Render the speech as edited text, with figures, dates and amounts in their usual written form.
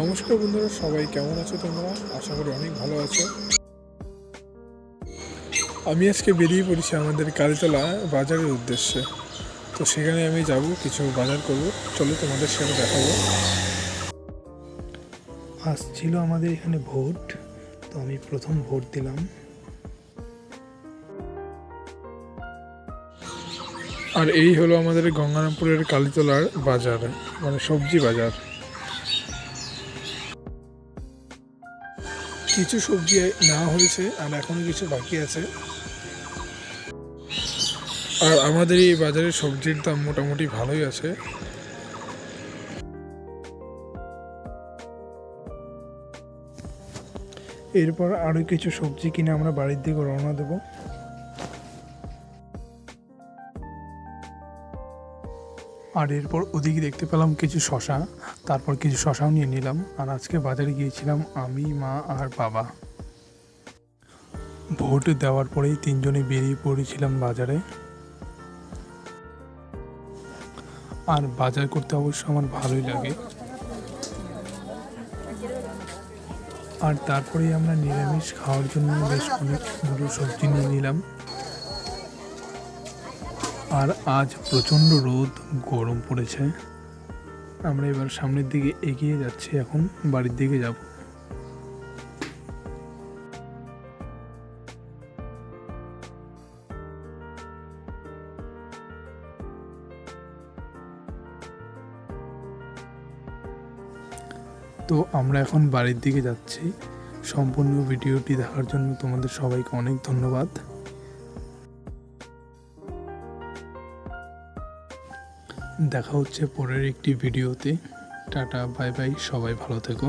নমস্কার বন্ধুরা, সবাই কেমন আছো তোমরা? আশা করি অনেক ভালো আছো। আমি আজকে বেরিয়ে পড়েছি আমাদের কালীতলা বাজারের উদ্দেশ্যে। তো সেখানে আমি যাব, কিছু বাজার করব। চলো তোমাদের সাথে দেখাবো। আজ ছিল আমাদের এখানে ভোট, তো আমি প্রথম ভোট দিলাম। আর এই হলো আমাদের গঙ্গারামপুরের কালীতলার বাজার, মানে সবজি বাজার। কিছু সবজি নেওয়া হয়েছে আর এখনো কিছু বাকি আছে। আর আমাদের এই বাজারে সবজির দাম মোটামুটি ভালোই আছে। এরপর আরও কিছু সবজি কিনে আমরা বাড়ির দিকে রওনা দেব। আর এরপর ওদিকে দেখতে পেলাম কিছু শশা, তারপর কিছু শশাও নিয়ে নিলাম। আর আজকে বাজারে গিয়েছিলাম আমি, মা আর বাবা। ভোট দেওয়ার পরেই তিনজনে বেরিয়ে পড়েছিলাম বাজারে। আর বাজার করতে অবশ্য আমার ভালোই লাগে। আর তারপরেই আমরা নিরামিষ খাওয়ার জন্য বেশ অনেকগুলো সবজি নিয়ে নিলাম। আর আজ প্রচণ্ড রোদ, গরম পড়েছে। আমরা এবার সামনের দিকে এগিয়ে যাচ্ছি, এখন বাড়ির দিকে যাব। তো আমরা এখন বাড়ির দিকে যাচ্ছি। সম্পূর্ণ ভিডিওটি দেখার জন্য তোমাদের সবাইকে অনেক ধন্যবাদ। দেখা হচ্ছে পরের একটি ভিডিওতে। টাটা, বাই বাই, সবাই ভালো থেকো।